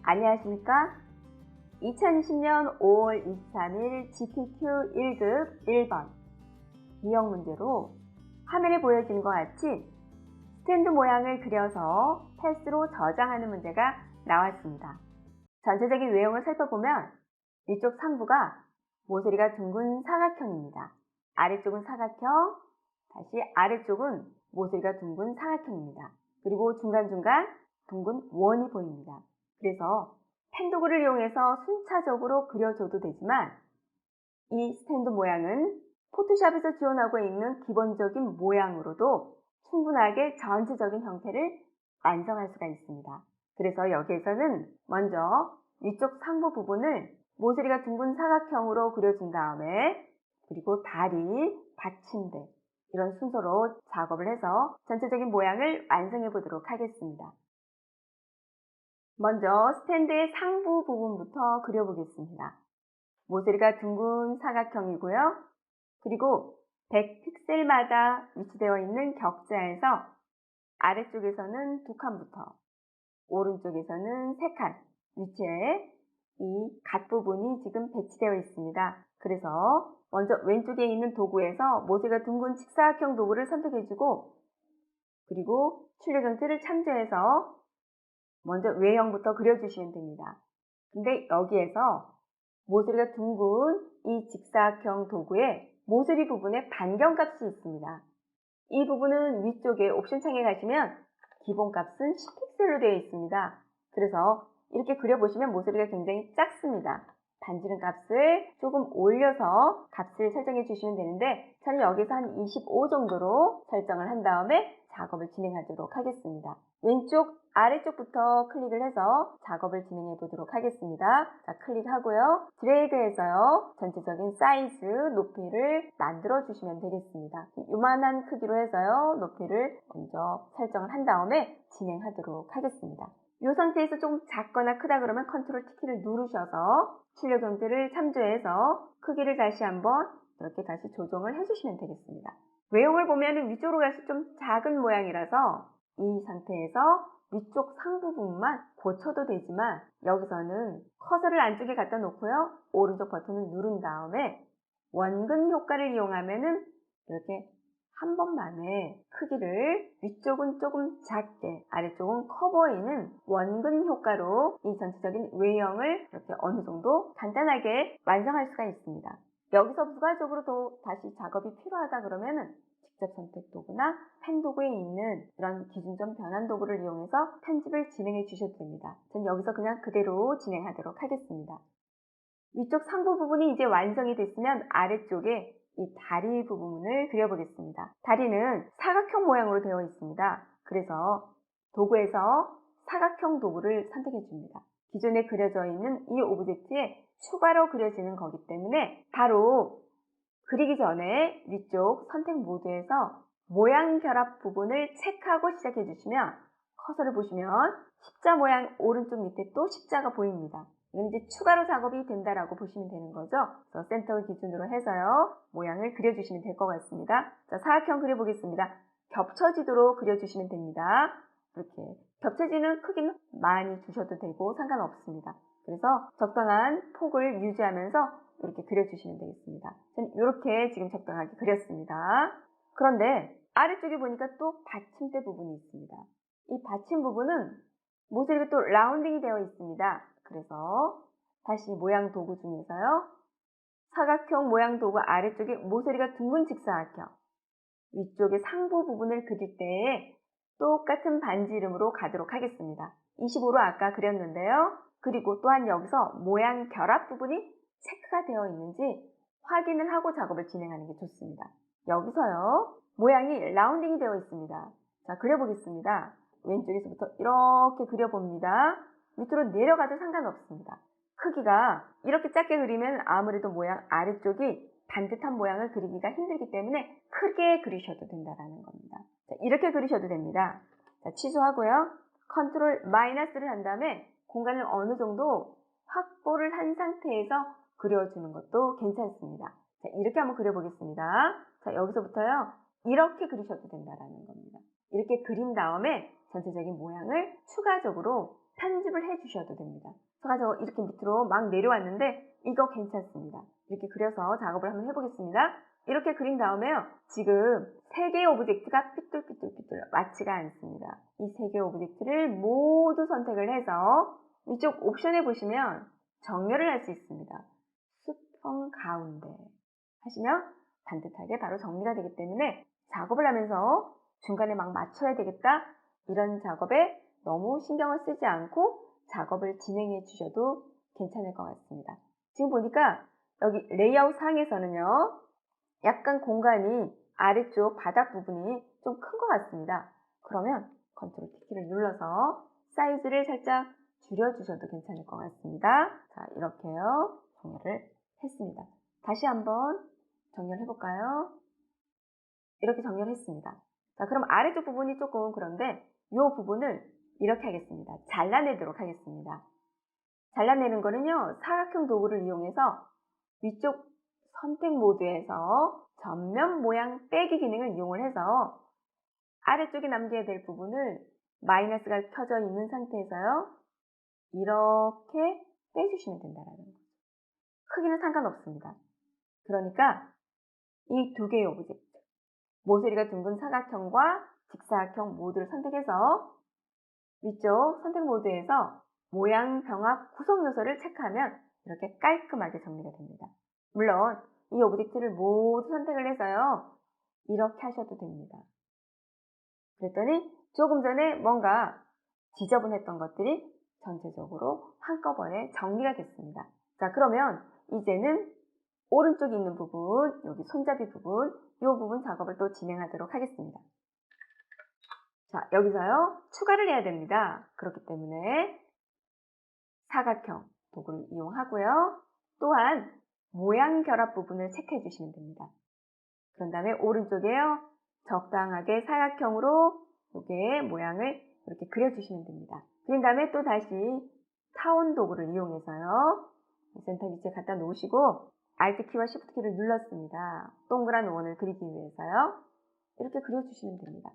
안녕하십니까? 2020년 5월 23일 GTQ 1급 1번 유형 문제로 화면에 보여지는 것 같이 스탠드 모양을 그려서 패스로 저장하는 문제가 나왔습니다. 전체적인 외형을 살펴보면 위쪽 상부가 모서리가 둥근 사각형입니다. 아래쪽은 사각형, 다시 아래쪽은 모서리가 둥근 사각형입니다. 그리고 중간중간 둥근 원이 보입니다. 그래서 펜 도구를 이용해서 순차적으로 그려줘도 되지만 이 스탠드 모양은 포토샵에서 지원하고 있는 기본적인 모양으로도 충분하게 전체적인 형태를 완성할 수가 있습니다. 그래서 여기에서는 먼저 위쪽 상부 부분을 모서리가 둥근 사각형으로 그려준 다음에 그리고 다리, 받침대 이런 순서로 작업을 해서 전체적인 모양을 완성해 보도록 하겠습니다. 먼저 스탠드의 상부 부분부터 그려보겠습니다. 모서리가 둥근 사각형이고요. 그리고 100픽셀마다 위치되어 있는 격자에서 아래쪽에서는 2칸부터 오른쪽에서는 3칸 위치에 이 갓 부분이 지금 배치되어 있습니다. 그래서 먼저 왼쪽에 있는 도구에서 모서리가 둥근 직사각형 도구를 선택해주고 그리고 출력 형태를 참조해서 먼저 외형부터 그려주시면 됩니다. 근데 여기에서 모서리가 둥근 이 직사각형 도구의 모서리 부분에 반경값이 있습니다. 이 부분은 위쪽에 옵션 창에 가시면 기본값은 10픽셀로 되어 있습니다. 그래서 이렇게 그려보시면 모서리가 굉장히 작습니다. 반지름 값을 조금 올려서 값을 설정해 주시면 되는데 저는 여기서 한 25 정도로 설정을 한 다음에 작업을 진행하도록 하겠습니다. 왼쪽 아래쪽부터 클릭을 해서 작업을 진행해 보도록 하겠습니다. 자, 클릭하고요. 드래그해서요. 전체적인 사이즈, 높이를 만들어 주시면 되겠습니다. 요만한 크기로 해서요. 높이를 먼저 설정을 한 다음에 진행하도록 하겠습니다. 이 상태에서 조금 작거나 크다 그러면 컨트롤 T키를 누르셔서 출력 형태를 참조해서 크기를 다시 한번 이렇게 다시 조정을 해주시면 되겠습니다. 외형을 보면 위쪽으로 갈수록 좀 작은 모양이라서 이 상태에서 위쪽 상부 부분만 고쳐도 되지만 여기서는 커서를 안쪽에 갖다 놓고요. 오른쪽 버튼을 누른 다음에 원근 효과를 이용하면은 이렇게 한 번만에 크기를 위쪽은 조금 작게 아래쪽은 커 보이는 원근 효과로 이 전체적인 외형을 이렇게 어느 정도 간단하게 완성할 수가 있습니다. 여기서 부가적으로 또 다시 작업이 필요하다 그러면은 직접 선택 도구나 펜 도구에 있는 이런 기준점 변환 도구를 이용해서 편집을 진행해 주셔도 됩니다. 전 여기서 그냥 그대로 진행하도록 하겠습니다. 위쪽 상부 부분이 이제 완성이 됐으면 아래쪽에 이 다리 부분을 그려보겠습니다. 다리는 사각형 모양으로 되어 있습니다. 그래서 도구에서 사각형 도구를 선택해 줍니다. 기존에 그려져 있는 이 오브젝트에 추가로 그려지는 거기 때문에 바로 그리기 전에 위쪽 선택 모드에서 모양 결합 부분을 체크하고 시작해 주시면 커서를 보시면 십자 모양 오른쪽 밑에 또 십자가 보입니다. 이건 이제 추가로 작업이 된다라고 보시면 되는 거죠. 그래서 센터 기준으로 해서요. 모양을 그려주시면 될 것 같습니다. 자, 사각형 그려보겠습니다. 겹쳐지도록 그려주시면 됩니다. 이렇게 겹쳐지는 크기는 많이 주셔도 되고 상관없습니다. 그래서 적당한 폭을 유지하면서 이렇게 그려주시면 되겠습니다. 저는 이렇게 지금 적당하게 그렸습니다. 그런데 아래쪽에 보니까 또 받침대 부분이 있습니다. 이 받침 부분은 모서리가 또 라운딩이 되어 있습니다. 그래서 다시 모양 도구 중에서요. 사각형 모양 도구 아래쪽에 모서리가 둥근 직사각형 위쪽에 상부 부분을 그릴 때에 똑같은 반지름으로 가도록 하겠습니다. 25로 아까 그렸는데요. 그리고 또한 여기서 모양 결합 부분이 체크가 되어 있는지 확인을 하고 작업을 진행하는 게 좋습니다. 여기서요. 모양이 라운딩이 되어 있습니다. 자, 그려보겠습니다. 왼쪽에서부터 이렇게 그려봅니다. 밑으로 내려가도 상관없습니다. 크기가 이렇게 작게 그리면 아무래도 모양 아래쪽이 반듯한 모양을 그리기가 힘들기 때문에 크게 그리셔도 된다는 겁니다. 자, 이렇게 그리셔도 됩니다. 자, 취소하고요. 컨트롤 마이너스를 한 다음에 공간을 어느 정도 확보를 한 상태에서 그려주는 것도 괜찮습니다. 자, 이렇게 한번 그려보겠습니다. 자, 여기서부터요. 이렇게 그리셔도 된다는 겁니다. 이렇게 그린 다음에 전체적인 모양을 추가적으로 편집을 해 주셔도 됩니다. 제가 이렇게 밑으로 막 내려왔는데 이거 괜찮습니다. 이렇게 그려서 작업을 한번 해보겠습니다. 이렇게 그린 다음에요. 지금 3개의 오브젝트가 삐뚤삐뚤삐뚤 맞지가 않습니다. 이 3개의 오브젝트를 모두 선택을 해서 이쪽 옵션에 보시면 정렬을 할 수 있습니다. 수평 가운데 하시면 반듯하게 바로 정리가 되기 때문에 작업을 하면서 중간에 막 맞춰야 되겠다 이런 작업에 너무 신경을 쓰지 않고 작업을 진행해 주셔도 괜찮을 것 같습니다. 지금 보니까 여기 레이아웃 상에서는요, 약간 공간이 아래쪽 바닥 부분이 좀 큰 것 같습니다. 그러면 컨트롤 T키를 눌러서 사이즈를 살짝 줄여주셔도 괜찮을 것 같습니다. 자, 이렇게요. 정렬을 했습니다. 다시 한번 정렬해 볼까요? 이렇게 정렬했습니다. 자, 그럼 아래쪽 부분이 조금 그런데 이 부분을 이렇게 하겠습니다. 잘라내도록 하겠습니다. 잘라내는 거는요, 사각형 도구를 이용해서 위쪽 선택 모드에서 전면 모양 빼기 기능을 이용을 해서 아래쪽에 남겨야 될 부분을 마이너스가 켜져 있는 상태에서요, 이렇게 빼주시면 된다는 거죠. 크기는 상관없습니다. 그러니까 이 2개의 오브젝트, 모서리가 둥근 사각형과 직사각형 모두를 선택해서 위쪽 선택 모드에서 모양 병합 구성 요소를 체크하면 이렇게 깔끔하게 정리가 됩니다. 물론 이 오브젝트를 모두 선택을 해서요, 이렇게 하셔도 됩니다. 그랬더니 조금 전에 뭔가 지저분했던 것들이 전체적으로 한꺼번에 정리가 됐습니다. 자, 그러면 이제는 오른쪽에 있는 부분, 여기 손잡이 부분, 이 부분 작업을 또 진행하도록 하겠습니다. 자, 여기서요, 추가를 해야 됩니다. 그렇기 때문에 사각형 도구를 이용하고요. 또한 모양 결합 부분을 체크해 주시면 됩니다. 그런 다음에 오른쪽에요, 적당하게 사각형으로 이렇게 모양을 이렇게 그려주시면 됩니다. 그런 다음에 또 다시 타원 도구를 이용해서요, 센터 위치에 갖다 놓으시고 Alt 키와 Shift 키를 눌렀습니다. 동그란 원을 그리기 위해서요. 이렇게 그려주시면 됩니다.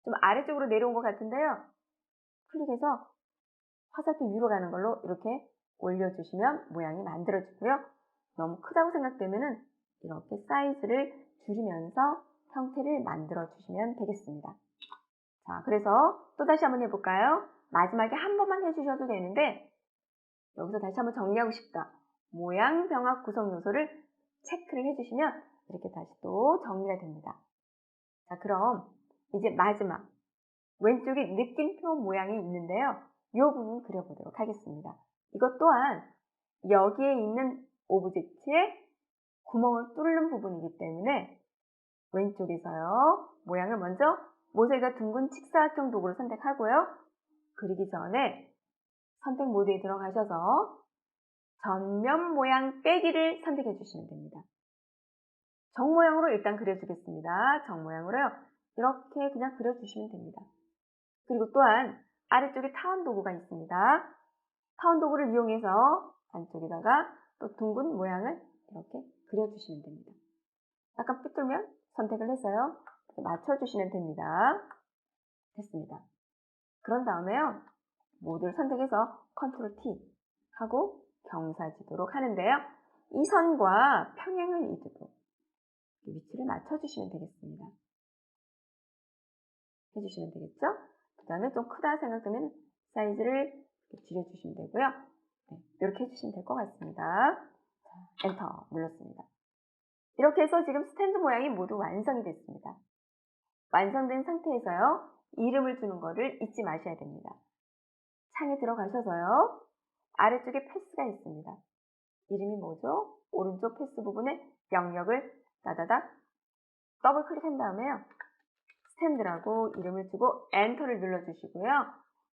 좀 아래쪽으로 내려온 것 같은데요. 클릭해서 화살표 위로 가는 걸로 이렇게 올려주시면 모양이 만들어지고요. 너무 크다고 생각되면은 이렇게 사이즈를 줄이면서 형태를 만들어 주시면 되겠습니다. 자, 그래서 또 다시 한번 해볼까요? 마지막에 한 번만 해주셔도 되는데 여기서 다시 한번 정리하고 싶다. 모양 병합 구성 요소를 체크를 해주시면 이렇게 다시 또 정리가 됩니다. 자, 그럼 이제 마지막 왼쪽에 느낌표 모양이 있는데요. 이 부분 그려보도록 하겠습니다. 이것 또한 여기에 있는 오브젝트에 구멍을 뚫는 부분이기 때문에 왼쪽에서요, 모양을 먼저 모서리가 둥근 직사각형 도구를 선택하고요. 그리기 전에 선택 모드에 들어가셔서 전면 모양 빼기를 선택해 주시면 됩니다. 정 모양으로 일단 그려주겠습니다. 정 모양으로요. 이렇게 그냥 그려주시면 됩니다. 그리고 또한 아래쪽에 타원 도구가 있습니다. 타원 도구를 이용해서 안쪽에다가 또 둥근 모양을 이렇게 그려주시면 됩니다. 약간 삐뚤면 선택을 해서요, 맞춰주시면 됩니다. 됐습니다. 그런 다음에요, 모두를 선택해서 컨트롤 T 하고 경사지도록 하는데요. 이 선과 평행을 이루고 위치를 맞춰주시면 되겠습니다. 해주시면 되겠죠? 그 다음에 좀 크다 생각되면 사이즈를 줄여주시면 되고요. 네, 이렇게 해주시면 될 것 같습니다. 자, 엔터 눌렀습니다. 이렇게 해서 지금 스탠드 모양이 모두 완성이 됐습니다. 완성된 상태에서요, 이름을 주는 거를 잊지 마셔야 됩니다. 창에 들어가셔서요, 아래쪽에 패스가 있습니다. 이름이 뭐죠? 오른쪽 패스 부분에 영역을 따다닥 더블 클릭한 다음에요, 스탠드라고 이름을 주고 엔터를 눌러주시고요.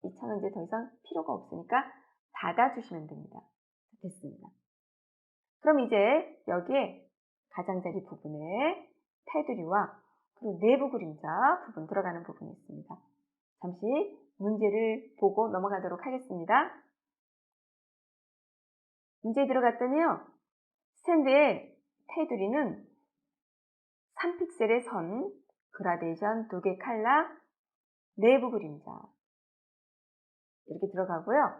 이 창은 이제 더 이상 필요가 없으니까 닫아주시면 됩니다. 됐습니다. 그럼 이제 여기에 가장자리 부분에 테두리와 그리고 내부 그림자 부분 들어가는 부분이 있습니다. 잠시 문제를 보고 넘어가도록 하겠습니다. 문제에 들어갔더니요, 스탠드의 테두리는 3픽셀의 선, 그라데이션 2개 칼라, 내부 그림자, 이렇게 들어가고요.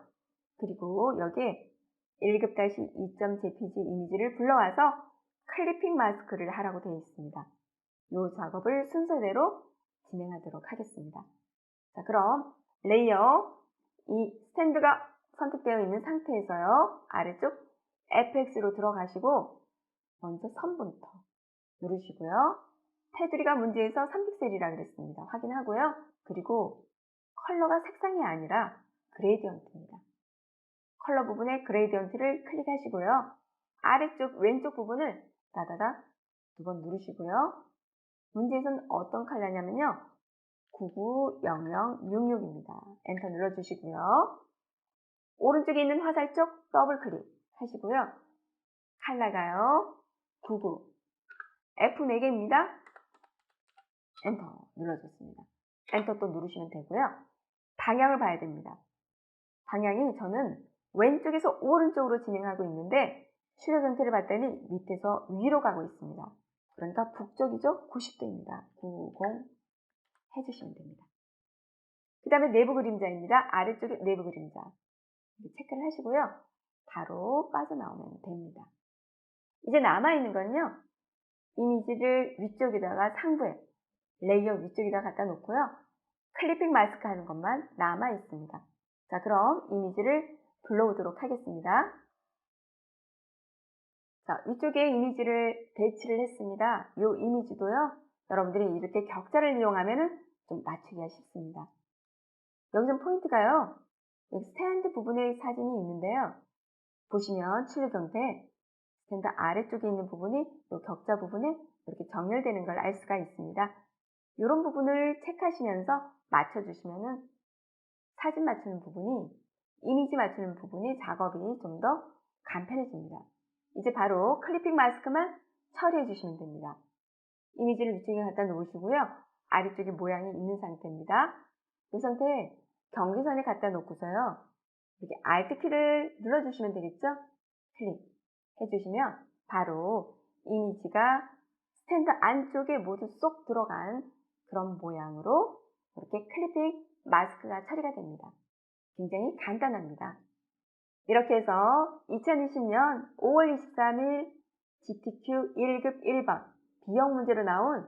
그리고 여기에 1급-2.jpg 이미지를 불러와서 클리핑 마스크를 하라고 되어 있습니다. 이 작업을 순서대로 진행하도록 하겠습니다. 자, 그럼 레이어, 이 스탠드가 선택되어 있는 상태에서요. 아래쪽 FX로 들어가시고 먼저 선부터 누르시고요. 테두리가 문제에서 3픽셀이라 그랬습니다. 확인하고요. 그리고 컬러가 색상이 아니라 그레이디언트입니다. 컬러 부분에 그레이디언트를 클릭하시고요. 아래쪽 왼쪽 부분을 다다다 2번 누르시고요. 문제에서는 어떤 컬러냐면요. 990066입니다. 엔터 눌러주시고요. 오른쪽에 있는 화살 쪽 더블 클릭 하시고요. 컬러가요. 99 F4개입니다. 엔터 눌러줬습니다. 엔터 또 누르시면 되고요. 방향을 봐야 됩니다. 방향이 저는 왼쪽에서 오른쪽으로 진행하고 있는데 출력 형태를 봤더니 밑에서 위로 가고 있습니다. 그러니까 북쪽이죠. 90도입니다. 90 해주시면 됩니다. 그 다음에 내부 그림자입니다. 아래쪽에 내부 그림자 체크를 하시고요. 바로 빠져나오면 됩니다. 이제 남아있는 건요. 이미지를 위쪽에다가 상부에 레이어 위쪽에다 갖다 놓고요. 클리핑 마스크 하는 것만 남아 있습니다. 자, 그럼 이미지를 불러오도록 하겠습니다. 자, 위쪽에 이미지를 배치를 했습니다. 이 이미지도요. 여러분들이 이렇게 격자를 이용하면 좀 맞추기가 쉽습니다. 여기 좀 포인트가요. 여기 스탠드 부분에 사진이 있는데요. 보시면 출력 형태 스탠드 아래쪽에 있는 부분이 이 격자 부분에 이렇게 정렬되는 걸 알 수가 있습니다. 이런 부분을 체크하시면서 맞춰주시면은 사진 맞추는 부분이, 이미지 맞추는 부분이 작업이 좀 더 간편해집니다. 이제 바로 클리핑 마스크만 처리해 주시면 됩니다. 이미지를 위쪽에 갖다 놓으시고요. 아래쪽에 모양이 있는 상태입니다. 이 상태에 경계선에 갖다 놓고서요. 이렇게 Alt 키를 눌러주시면 되겠죠? 클릭해 주시면 바로 이미지가 스탠드 안쪽에 모두 쏙 들어간 그런 모양으로 이렇게 클리핑 마스크가 처리가 됩니다. 굉장히 간단합니다. 이렇게 해서 2020년 5월 23일 GTQ 1급 1번 B형 문제로 나온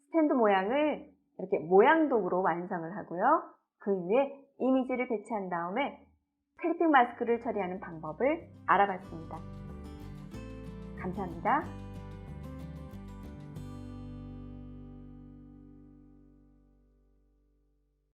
스탠드 모양을 이렇게 모양도구로 완성을 하고요. 그 위에 이미지를 배치한 다음에 클리핑 마스크를 처리하는 방법을 알아봤습니다. 감사합니다.